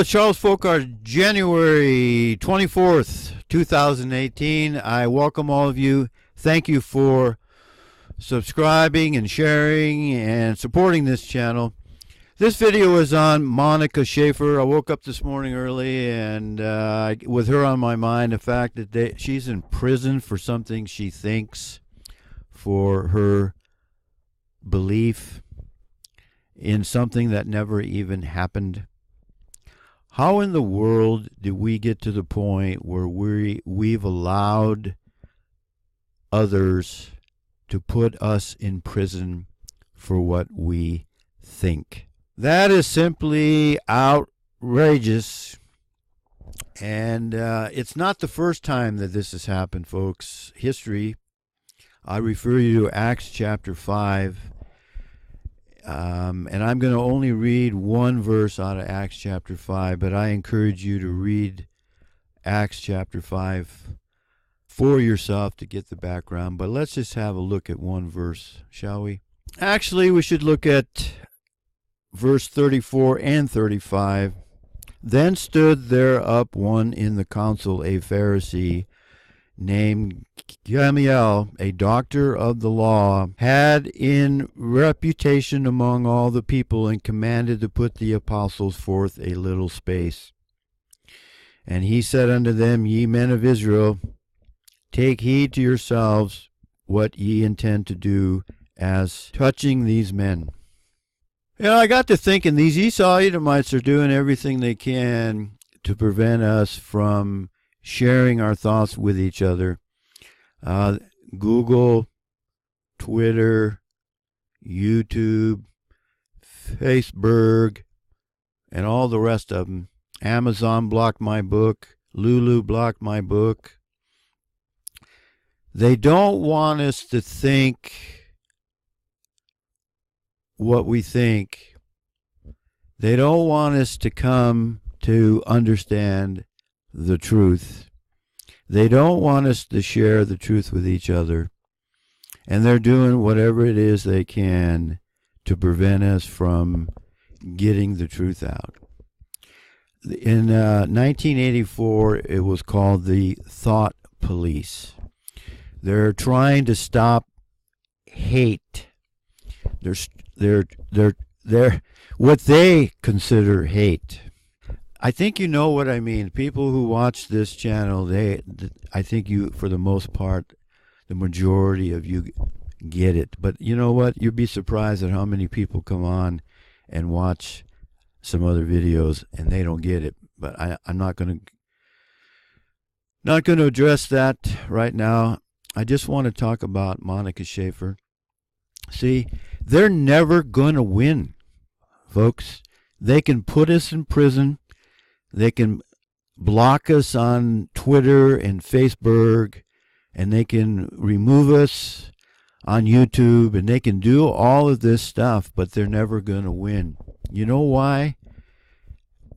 Hello, Charles Fockaert, January 24th, 2018. I welcome all of you. Thank you for subscribing and sharing and supporting this channel. This video is on Monika Schaefer. I woke up this morning early and with her on my mind, the fact that she's in prison for something she thinks, for her belief in something that never even happened. How in the world did we get to the point where we've allowed others to put us in prison for what we think? That is simply outrageous. And it's not the first time that this has happened, folks. History, I refer you to Acts chapter 5. And I'm going to only read one verse out of Acts chapter 5, but I encourage you to read Acts chapter 5 for yourself to get the background. But let's just have a look at one verse, shall we? Actually, we should look at verse 34 and 35. Then stood there up one in the council, a Pharisee, named Gamaliel, a doctor of the law, had in reputation among all the people, and commanded to put the apostles forth a little space. And he said unto them, Ye men of Israel, take heed to yourselves what ye intend to do as touching these men. I got to thinking, these Esau Edomites are doing everything they can to prevent us from sharing our thoughts with each other. Google, Twitter, YouTube, Facebook, and all the rest of them. Amazon blocked my book. Lulu blocked my book. They don't want us to think what we think. They don't want us to come to understand the truth. They don't want us to share the truth with each other. And they're doing whatever it is they can to prevent us from getting the truth out. In 1984, it was called the Thought Police. They're trying to stop hate. They're what they consider hate. I think you know what I mean. People who watch this channel, I think you, for the most part, the majority of you get it. But you know what? You'd be surprised at how many people come on and watch some other videos and they don't get it. But I'm not going to address that right now. I just want to talk about Monika Schaefer. See, they're never going to win, folks. They can put us in prison. They can block us on Twitter and Facebook, and they can remove us on YouTube, and they can do all of this stuff, but they're never going to win. You know why?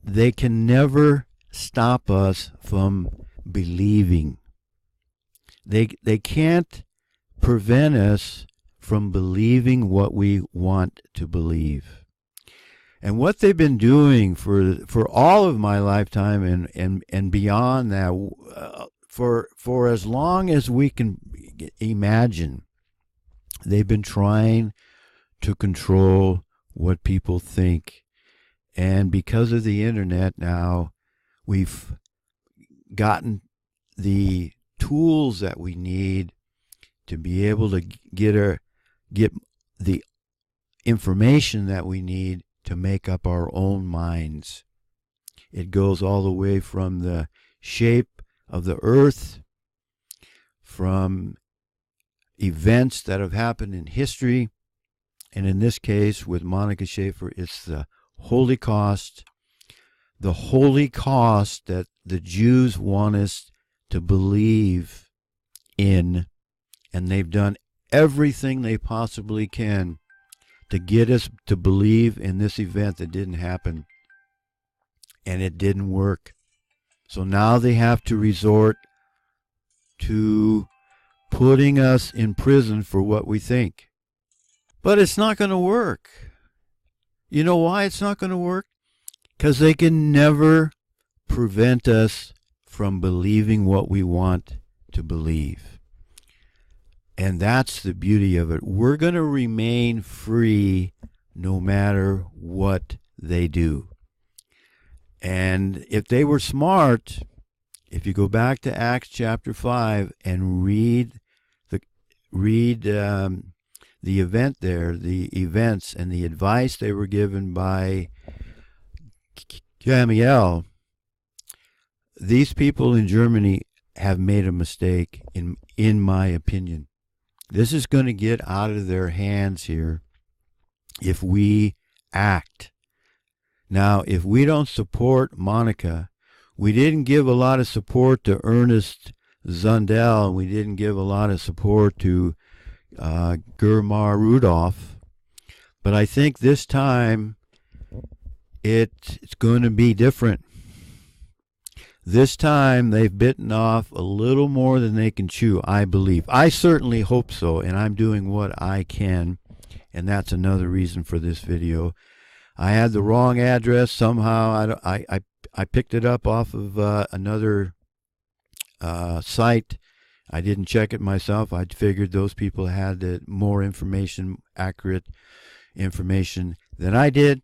They can never stop us from believing. They can't prevent us from believing what we want to believe. And what they've been doing for all of my lifetime and beyond that, for as long as we can imagine, they've been trying to control what people think. And because of the internet now, we've gotten the tools that we need to be able to get the information that we need to make up our own minds. It goes all the way from the shape of the earth, from events that have happened in history, and in this case with Monika Schaefer, it's the Holocaust that the Jews want us to believe in, and they've done everything they possibly can to get us to believe in this event that didn't happen, and it didn't work. So now they have to resort to putting us in prison for what we think. But it's not going to work. You know why it's not going to work? because they can never prevent us from believing what we want to believe. And that's the beauty of it. We're going to remain free no matter what they do. And if they were smart, if you go back to Acts chapter 5 and read the event there, the events and the advice they were given by Gamaliel, these people in Germany have made a mistake, in my opinion. This is going to get out of their hands here if we act. Now, if we don't support Monika, we didn't give a lot of support to Ernest Zundel, and we didn't give a lot of support to Germar Rudolph, but I think this time it's going to be different. This time they've bitten off a little more than they can chew, I believe. I certainly hope so, and I'm doing what I can, and that's another reason for this video. I had the wrong address somehow. I picked it up off of another site. I didn't check it myself. I figured those people had more information, accurate information than I did.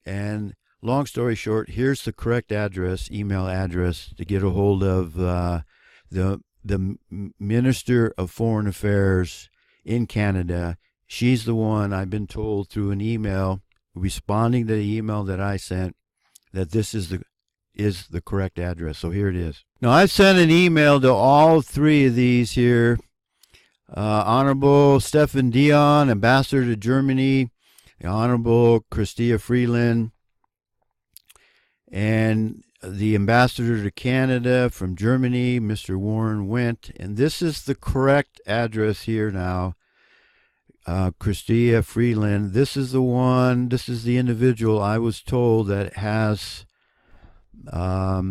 And long story short, here's the correct address, email address, to get a hold of the Minister of Foreign Affairs in Canada. She's the one, I've been told through an email, responding to the email that I sent, that this is the correct address. So here it is. Now, I've sent an email to all three of these here. Honorable Stefan Dion, Ambassador to Germany, the Honorable Chrystia Freeland, and the Ambassador to Canada from Germany, Mr. Warren Wendt. And this is the correct address here now. Chrystia Freeland, this is the one, this is the individual I was told that has a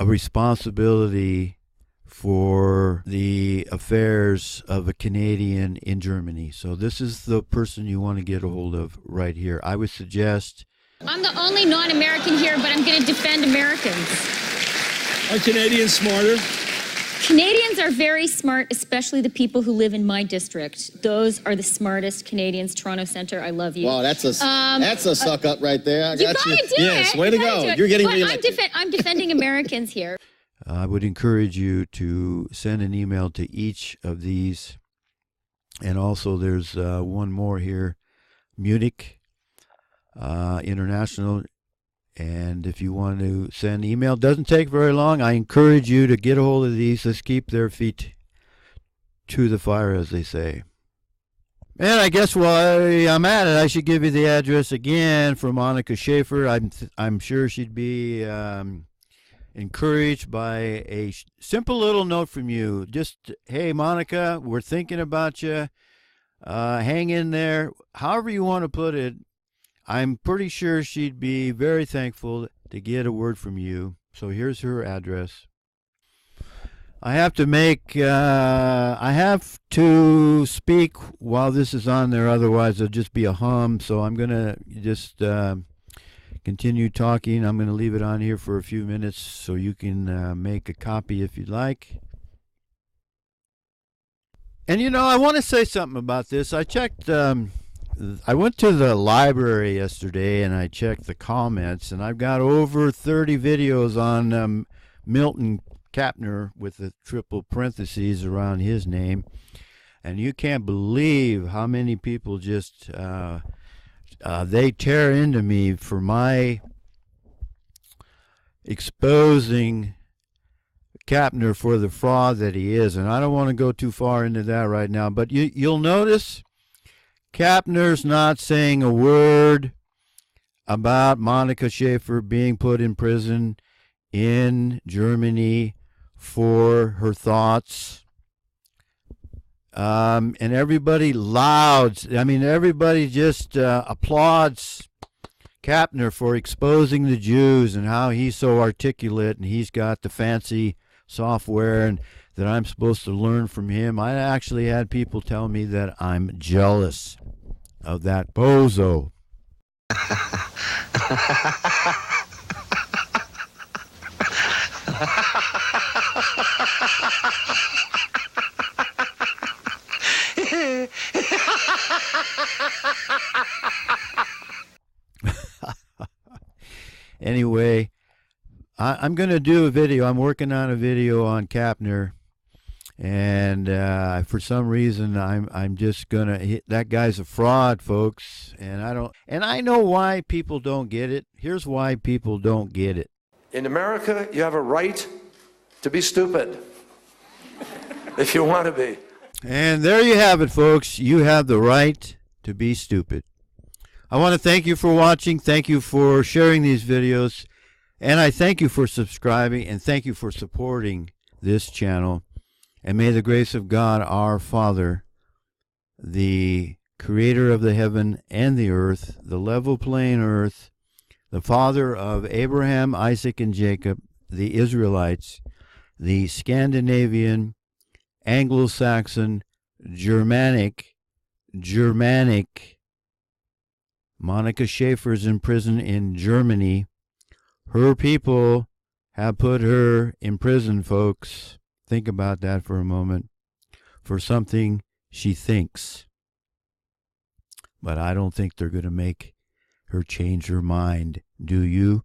responsibility for the affairs of a Canadian in Germany. So this is the person you want to get a hold of right here. I would suggest... I'm the only non-American here, but I'm going to defend Americans. Are Canadians smarter? Canadians are very smart, especially the people who live in my district. Those are the smartest Canadians. Toronto Centre, I love you. Wow, that's a suck up right there. I got you. Do yes, it. way to go. You're getting reelected. I'm defending Americans here. I would encourage you to send an email to each of these. And also there's one more here, Munich International. And if you want to send email, it doesn't take very long. I encourage you to get a hold of these. Let's keep their feet to the fire, as they say. And I guess while I'm at it, I should give you the address again for Monika Schaefer. I'm sure she'd be encouraged by a simple little note from you. Just, hey, Monika, we're thinking about you. Hang in there. However you want to put it. I'm pretty sure she'd be very thankful to get a word from you. So here's her address. I have to speak while this is on there, otherwise it'll just be a hum. So I'm going to just continue talking. I'm going to leave it on here for a few minutes so you can make a copy if you'd like. And you know, I want to say something about this. I checked... I went to the library yesterday and I checked the comments, and I've got over 30 videos on Milton Kapner with the triple parentheses around his name, and you can't believe how many people just they tear into me for my exposing Kapner for the fraud that he is. And I don't want to go too far into that right now, but you'll notice Kapner's not saying a word about Monika Schaefer being put in prison in Germany for her thoughts. And everybody everybody just applauds Kapner for exposing the Jews and how he's so articulate and he's got the fancy software and that I'm supposed to learn from him. I actually had people tell me that I'm jealous of that bozo. Anyway, I'm going to do a video. I'm working on a video on Kapner, and for some reason I'm just going to hit that guy's a fraud, folks, and I know why people don't get it. Here's why people don't get it. In America, you have a right to be stupid if you want to be. And there you have it, folks. You have the right to be stupid. I want to thank you for watching. Thank you for sharing these videos. And I thank you for subscribing, and thank you for supporting this channel. And may the grace of God, our Father, the creator of the heaven and the earth, the level plain earth, the father of Abraham, Isaac, and Jacob, the Israelites, the Scandinavian, Anglo-Saxon, Germanic, Monika Schaefer is in prison in Germany. Her people have put her in prison, folks. Think about that for a moment. For something she thinks. But I don't think they're going to make her change her mind. Do you?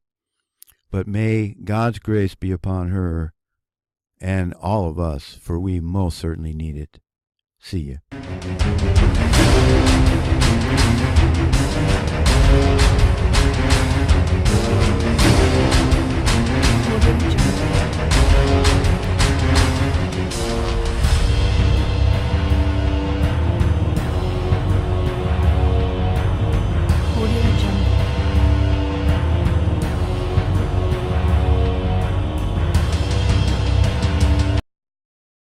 But may God's grace be upon her and all of us, for we most certainly need it. See ya.